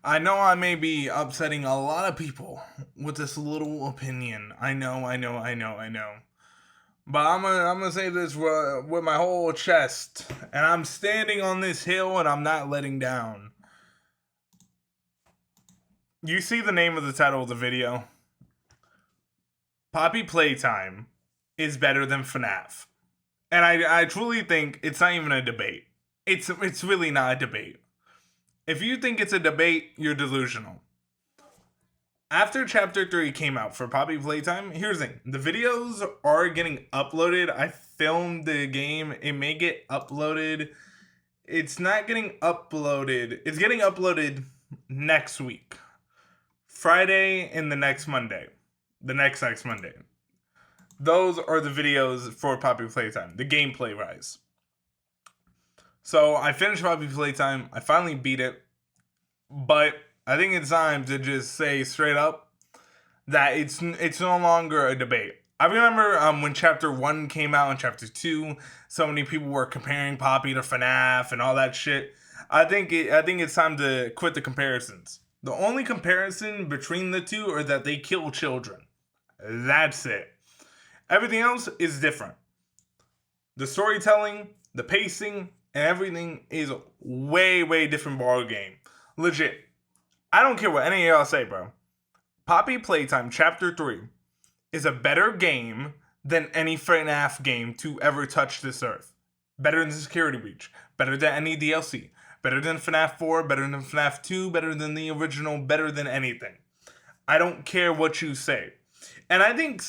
I know I may be upsetting a lot of people with this little opinion. I know. But I'm gonna say this with my whole chest, and I'm standing on this hill, and I'm not letting down. You see the name of the title of the video? Poppy Playtime is better than FNAF, and I truly think it's not even a debate. It's really not a debate. If you think it's a debate, you're delusional. After Chapter 3 came out for Poppy Playtime, here's the thing. The videos are getting uploaded. I filmed the game. It may get uploaded. It's not getting uploaded. It's getting uploaded next week. Friday and the next Monday. The next Monday. Those are the videos for Poppy Playtime. The gameplay rise. So I finished Poppy Playtime. I finally beat it. But I think it's time to just say straight up that it's no longer a debate. I remember when Chapter 1 came out and Chapter 2, so many people were comparing Poppy to FNAF and all that shit. I think it's time to quit the comparisons. The only comparison between the two are that they kill children. That's it. Everything else is different. The storytelling, the pacing, and everything is way different ball game. Legit. I don't care what any of y'all say, bro. Poppy Playtime Chapter 3 is a better game than any FNAF game to ever touch this earth. Better than Security Breach. Better than any DLC. Better than FNAF 4. Better than FNAF 2. Better than the original. Better than anything. I don't care what you say. And I think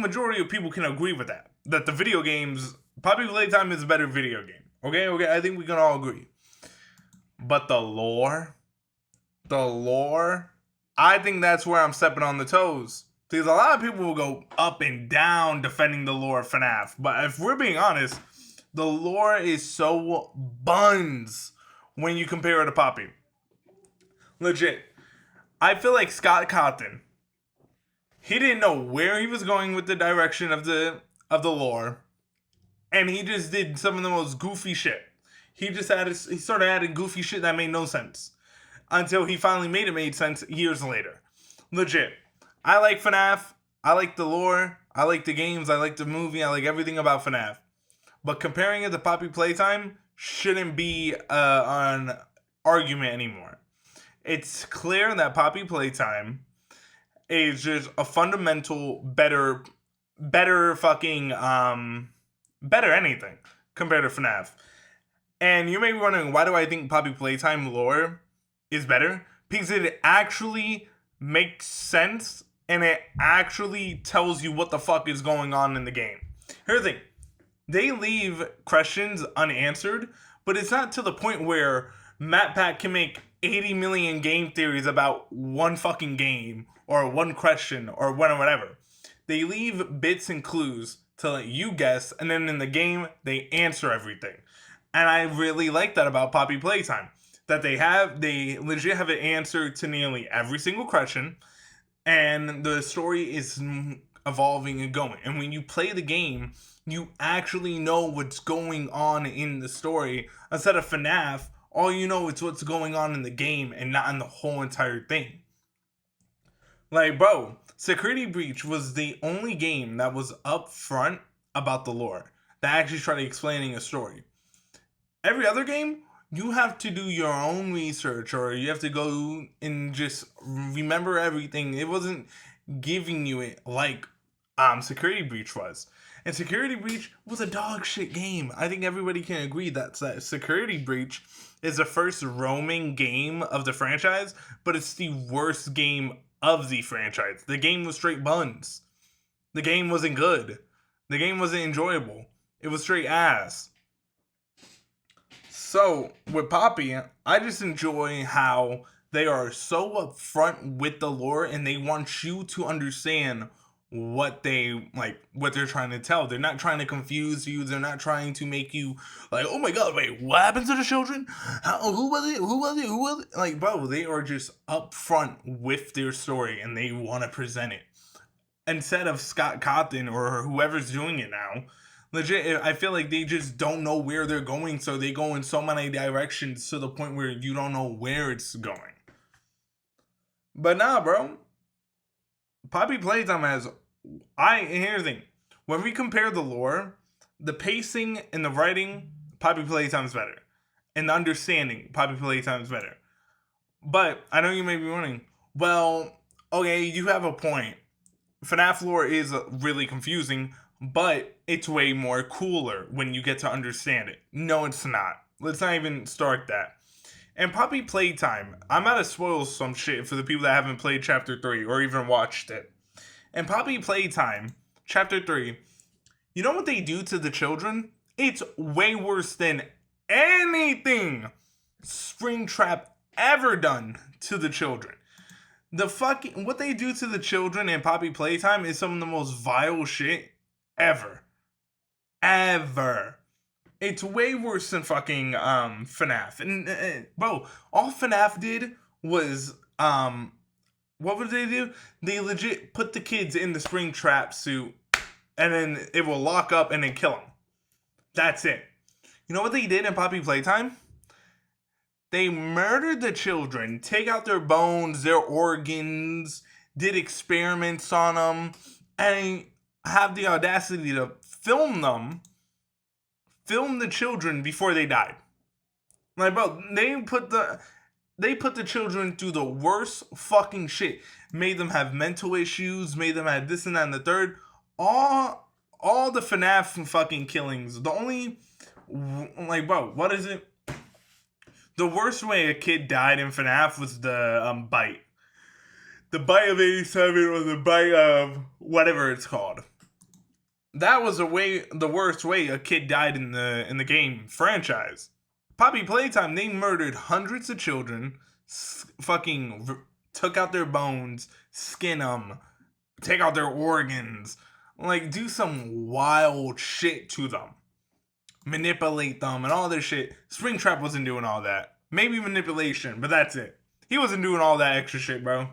majority of people can agree with that. That the video games, Poppy Playtime is a better video game. Okay, I think we can all agree. But the lore, I think that's where I'm stepping on the toes. Because a lot of people will go up and down defending the lore of FNAF. But if we're being honest, the lore is so buns when you compare it to Poppy. Legit. I feel like Scott Cawthon, he didn't know where he was going with the direction of the lore. And he just did some of the most goofy shit. He started adding goofy shit that made no sense. Until he finally made sense years later. Legit. I like FNAF. I like the lore. I like the games. I like the movie. I like everything about FNAF. But comparing it to Poppy Playtime shouldn't be an argument anymore. It's clear that Poppy Playtime is just a fundamental better fucking better anything compared to FNAF. And you may be wondering, why do I think Poppy Playtime lore is better? Because it actually makes sense and it actually tells you what the fuck is going on in the game. Here's the thing. They leave questions unanswered, but it's not to the point where MatPat can make 80 million game theories about one fucking game or one question or whatever. They leave bits and clues to let you guess, and then in the game, they answer everything. And I really like that about Poppy Playtime. That they legit have an answer to nearly every single question, and the story is evolving and going. And when you play the game, you actually know what's going on in the story. Instead of FNAF, all you know is what's going on in the game and not in the whole entire thing. Like, bro, Security Breach was the only game that was upfront about the lore, that actually tried explaining a story. Every other game, you have to do your own research, or you have to go and just remember everything. It wasn't giving you it like Security Breach was. And Security Breach was a dog shit game. I think everybody can agree that Security Breach is the first roaming game of the franchise, but it's the worst game of the franchise. The game was straight buns. The game wasn't good. The game wasn't enjoyable. It was straight ass. So, with Poppy, I just enjoy how they are so upfront with the lore and they want you to understand what they're trying to tell. They're not trying to confuse you. They're not trying to make you like, oh my god, wait, what happened to the children? Who was it? Like, bro, they are just upfront with their story and they want to present it. Instead of Scott Cawthon or whoever's doing it now, legit, I feel like they just don't know where they're going, so they go in so many directions to the point where you don't know where it's going. But nah, bro. Poppy Playtime has. Here's the thing. When we compare the lore, the pacing and the writing, Poppy Playtime's better. And the understanding, Poppy Playtime's better. But I know you may be wondering, well, okay, you have a point. FNAF lore is really confusing, but it's way more cooler when you get to understand it. No, it's not. Let's not even start that. And Poppy Playtime, I'm about to spoil some shit for the people that haven't played Chapter 3 or even watched it. And Poppy Playtime, Chapter 3, you know what they do to the children? It's way worse than anything Springtrap ever done to the children. What they do to the children in Poppy Playtime is some of the most vile shit ever. Ever. It's way worse than fucking FNAF. And bro, all FNAF did was what would they do? They legit put the kids in the Springtrap suit and then it will lock up and then kill them. That's it. You know what they did in Poppy Playtime? They murdered the children, take out their bones, their organs, did experiments on them, and have the audacity to film the children before they died. Like, bro, they put the children through the worst fucking shit. Made them have mental issues, made them have this and that and the third. All the FNAF fucking killings. The only, like, bro, what is it? The worst way a kid died in FNAF was the bite. The bite of 87 or the bite of whatever it's called. That was the worst way a kid died in the game franchise. Poppy Playtime, they murdered hundreds of children, fucking took out their bones, skin them, take out their organs, like do some wild shit to them. Manipulate them and all this shit. Springtrap wasn't doing all that. Maybe manipulation, but that's it. He wasn't doing all that extra shit, bro.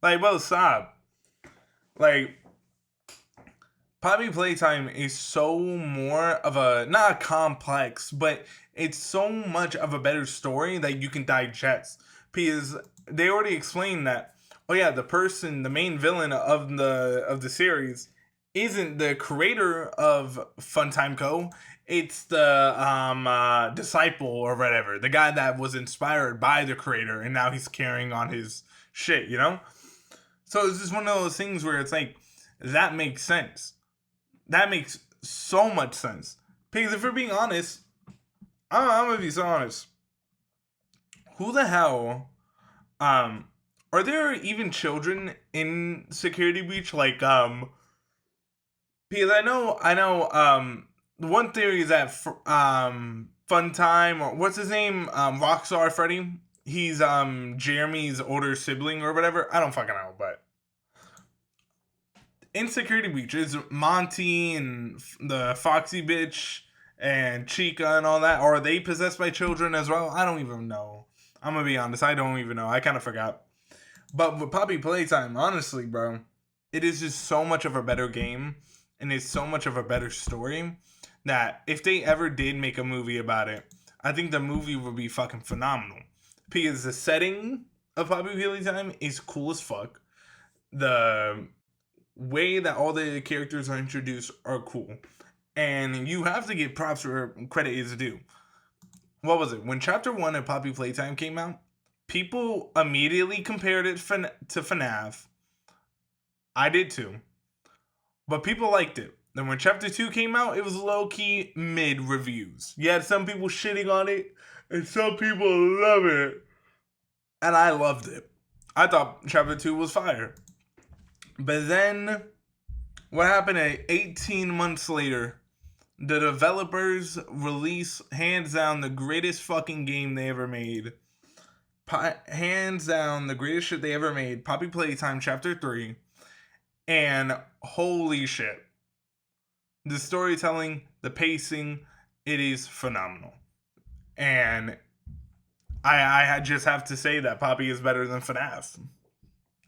Like, bro, stop. Like, Poppy Playtime is so more of a, not complex, but it's so much of a better story that you can digest. Because they already explained that, oh yeah, the main villain of the series isn't the creator of Funtime Co. It's the disciple or whatever, the guy that was inspired by the creator, and now he's carrying on his shit, you know. So it's just one of those things where it's like that makes sense. That makes so much sense. Because if we're being honest, I'm gonna be so honest. Who the hell, are there even children in Security Breach? Like, because I know, one theory is that, Funtime, or what's his name, Rockstar Freddy. He's Jeremy's older sibling or whatever. I don't fucking know, but in Security Breach is Monty and the Foxy bitch and Chica and all that. Or are they possessed by children as well? I don't even know. I'm gonna be honest, I don't even know. I kind of forgot. But with Poppy Playtime, honestly, bro, it is just so much of a better game and it's so much of a better story that if they ever did make a movie about it, I think the movie would be fucking phenomenal. Because the setting of Poppy Playtime is cool as fuck. The way that all the characters are introduced are cool. And you have to give props where credit is due. What was it? When Chapter 1 of Poppy Playtime came out, people immediately compared it to FNAF. I did too. But people liked it. Then when Chapter 2 came out, it was low-key mid-reviews. You had some people shitting on it, and some people love it. And I loved it. I thought Chapter 2 was fire. But then, what happened 18 months later? The developers release, hands down, the greatest fucking game they ever made. Hands down, the greatest shit they ever made. Poppy Playtime Chapter 3. And holy shit. The storytelling, the pacing, it is phenomenal. And I just have to say that Poppy is better than FNAF.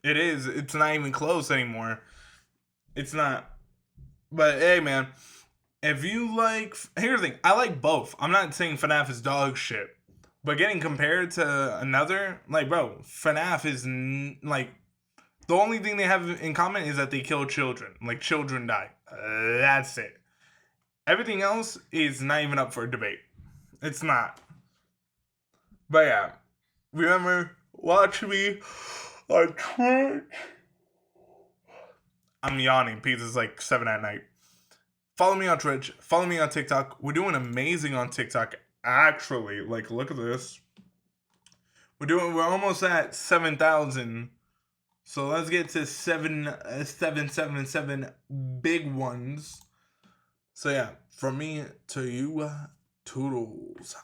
It is. It's not even close anymore. It's not. But hey, man. If you like... Here's the thing. I like both. I'm not saying FNAF is dog shit. But getting compared to another, like, bro, FNAF is like, the only thing they have in common is that they kill children. Like, children die. That's it. Everything else is not even up for debate. It's not. But yeah, remember, watch me on Twitch. I'm yawning because it's like 7 at night. Follow me on Twitch. Follow me on TikTok. We're doing amazing on TikTok. Actually, like, look at this. We're almost at 7,000. So let's get to 7,777 big ones. So yeah, from me to you, toodles.